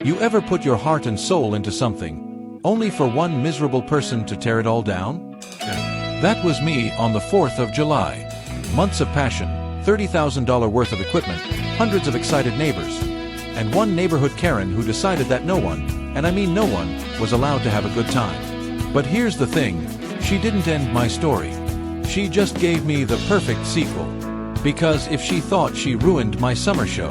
You ever put your heart and soul into something, only for one miserable person to tear it all down? That was me on the 4th of July. Months of passion, $30,000 worth of equipment, hundreds of excited neighbors, and one neighborhood Karen who decided that no one, and I mean no one, was allowed to have a good time. But here's the thing, she didn't end my story. She just gave me the perfect sequel. Because if she thought she ruined my summer show,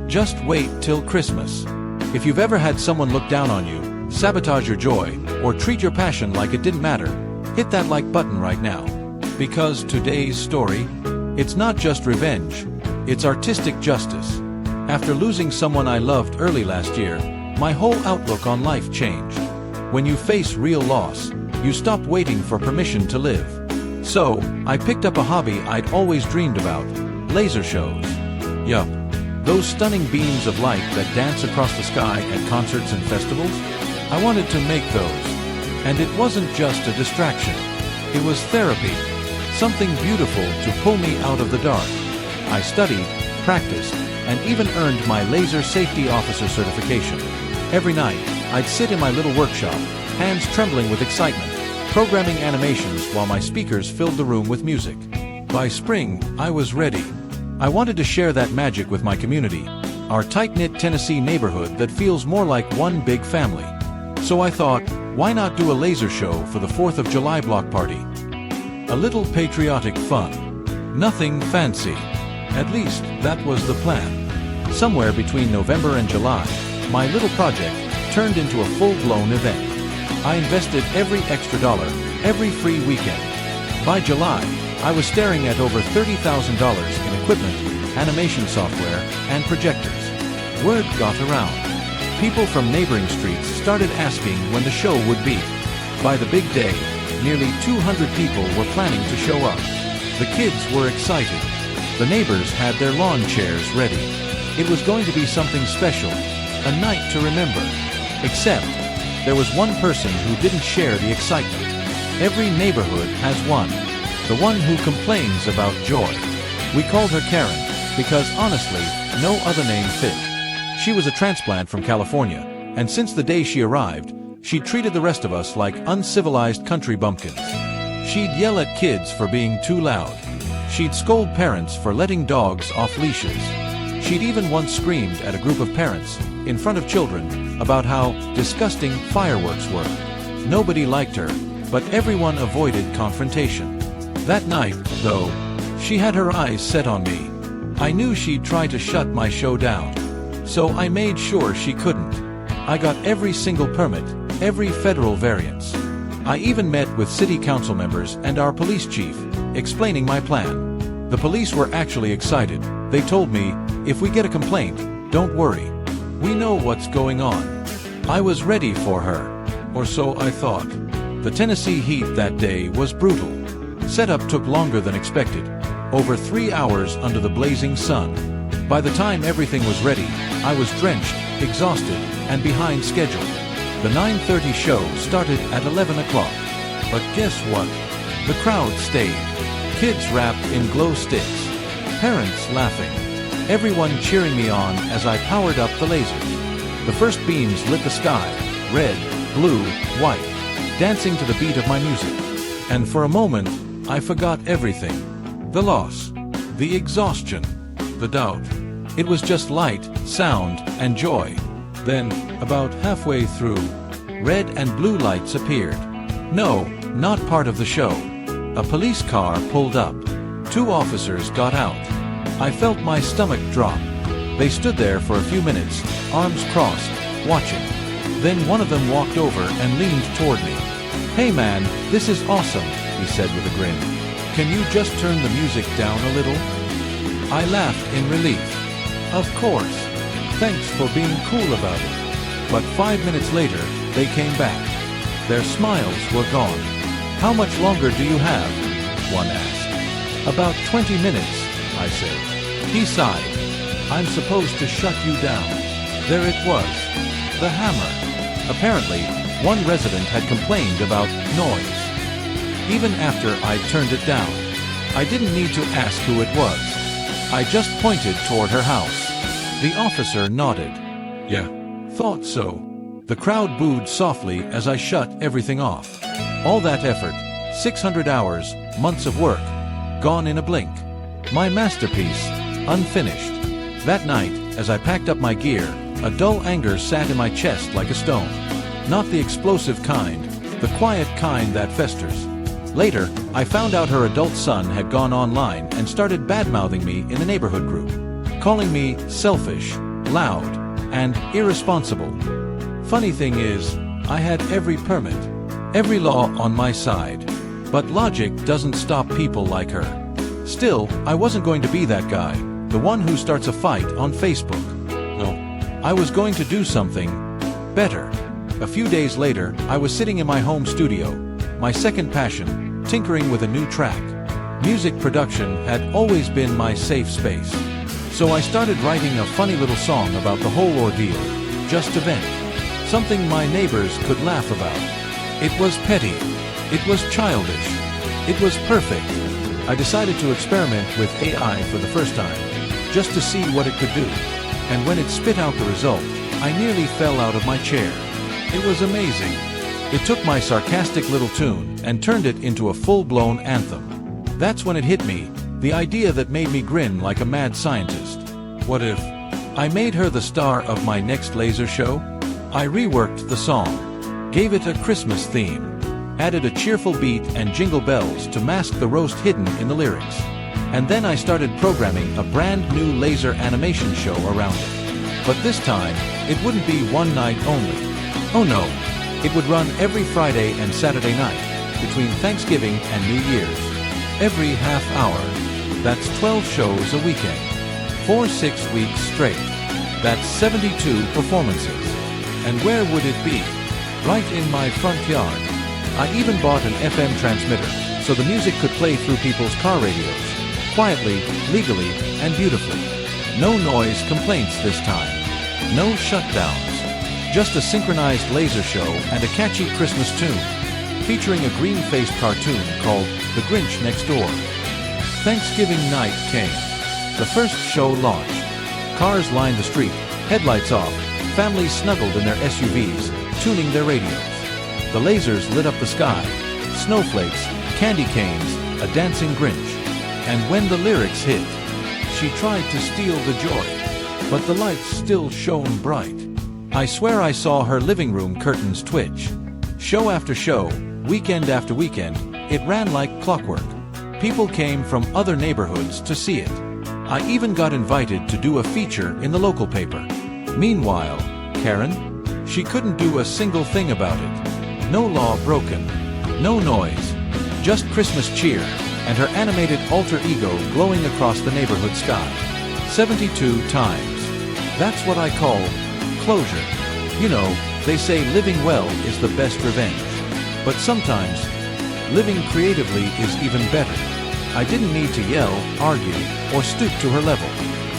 just wait till Christmas. If you've ever had someone look down on you, sabotage your joy, or treat your passion like it didn't matter, hit that like button right now. Because today's story, it's not just revenge, it's artistic justice. After losing someone I loved early last year, my whole outlook on life changed. When you face real loss, you stop waiting for permission to live. So, I picked up a hobby I'd always dreamed about, laser shows. Yup, those stunning beams of light that dance across the sky at concerts and festivals? I wanted to make those. And it wasn't just a distraction. It was therapy. Something beautiful to pull me out of the dark. I studied, practiced, and even earned my laser safety officer certification. Every night, I'd sit in my little workshop, hands trembling with excitement, programming animations while my speakers filled the room with music. By spring, I was ready. I wanted to share that magic with my community, our tight-knit Tennessee neighborhood that feels more like one big family. So I thought, why not do a laser show for the 4th of July block party? A little patriotic fun. Nothing fancy. At least, that was the plan. Somewhere between November and July, my little project turned into a full-blown event. I invested every extra dollar, every free weekend. By July, I was staring at over $30,000 in equipment, animation software, and projectors. Word got around. People from neighboring streets started asking when the show would be. By the big day, nearly 200 people were planning to show up. The kids were excited. The neighbors had their lawn chairs ready. It was going to be something special, a night to remember. Except, there was one person who didn't share the excitement. Every neighborhood has one. The one who complains about joy. We called her Karen, because honestly, no other name fit. She was a transplant from California, and since the day she arrived, she treated the rest of us like uncivilized country bumpkins. She'd yell at kids for being too loud. She'd scold parents for letting dogs off leashes. She'd even once screamed at a group of parents, in front of children, about how disgusting fireworks were. Nobody liked her, but everyone avoided confrontation. That night, though, she had her eyes set on me. I knew she'd try to shut my show down, so I made sure she couldn't. I got every single permit, every federal variance. I even met with city council members and our police chief, explaining my plan. The police were actually excited. They told me, if we get a complaint, don't worry. We know what's going on. I was ready for her, or so I thought. The Tennessee heat that day was brutal. Setup took longer than expected, over 3 hours under the blazing sun. By the time everything was ready, I was drenched, exhausted, and behind schedule. The 9:30 show started at 11 o'clock. But guess what? The crowd stayed. Kids wrapped in glow sticks. Parents laughing. Everyone cheering me on as I powered up the lasers. The first beams lit the sky, red, blue, white, dancing to the beat of my music. And for a moment, I forgot everything. The loss, the exhaustion, the doubt. It was just light, sound, and joy. Then, about halfway through, red and blue lights appeared. No, not part of the show. A police car pulled up. 2 officers got out. I felt my stomach drop. They stood there for a few minutes, arms crossed, watching. Then one of them walked over and leaned toward me. "Hey man, this is awesome," he said with a grin. "Can you just turn the music down a little?" I laughed in relief. "Of course. Thanks for being cool about it." But 5 minutes later, they came back. Their smiles were gone. "How much longer do you have?" one asked. "About 20 minutes," I said. He sighed. "I'm supposed to shut you down." There it was. The hammer. Apparently, one resident had complained about noise. Even after I turned it down, I didn't need to ask who it was. I just pointed toward her house. The officer nodded. "Yeah, Thought so. The crowd booed softly as I shut everything off. All that effort, 600 hours, months of work, gone in a blink. My masterpiece, unfinished. That night, as I packed up my gear, a dull anger sat in my chest like a stone. Not the explosive kind, the quiet kind that festers. Later, I found out her adult son had gone online and started bad-mouthing me in the neighborhood group, calling me selfish, loud, and irresponsible. Funny thing is, I had every permit, every law on my side. But logic doesn't stop people like her. Still, I wasn't going to be that guy, the one who starts a fight on Facebook. No, I was going to do something better. A few days later, I was sitting in my home studio, my second passion, tinkering with a new track. Music production had always been my safe space. So I started writing a funny little song about the whole ordeal, just to vent. Something my neighbors could laugh about. It was petty. It was childish. It was perfect. I decided to experiment with AI for the first time, just to see what it could do. And when it spit out the result, I nearly fell out of my chair. It was amazing. It took my sarcastic little tune and turned it into a full-blown anthem. That's when it hit me, the idea that made me grin like a mad scientist. What if I made her the star of my next laser show? I reworked the song, gave it a Christmas theme, added a cheerful beat and jingle bells to mask the roast hidden in the lyrics. And then I started programming a brand new laser animation show around it. But this time, it wouldn't be one night only. Oh no, it would run every Friday and Saturday night, between Thanksgiving and New Year's. Every half hour. That's 12 shows a weekend. For 6 weeks straight. That's 72 performances. And where would it be? Right in my front yard. I even bought an FM transmitter, so the music could play through people's car radios. Quietly, legally, and beautifully. No noise complaints this time. No shutdowns. Just a synchronized laser show and a catchy Christmas tune, featuring a green-faced cartoon called The Grinch Next Door. Thanksgiving night came. The first show launched. Cars lined the street, headlights off, families snuggled in their SUVs, tuning their radios. The lasers lit up the sky, snowflakes, candy canes, a dancing Grinch. And when the lyrics hit, she tried to steal the joy, but the lights still shone bright. I swear I saw her living room curtains twitch. Show after show, weekend after weekend, it ran like clockwork. People came from other neighborhoods to see it. I even got invited to do a feature in the local paper. Meanwhile, Karen? She couldn't do a single thing about it. No law broken. No noise. Just Christmas cheer, and her animated alter ego glowing across the neighborhood sky. 72 times. That's what I call closure. You know, they say living well is the best revenge. But sometimes, living creatively is even better. I didn't need to yell, argue, or stoop to her level.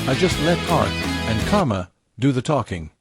I just let art and karma do the talking.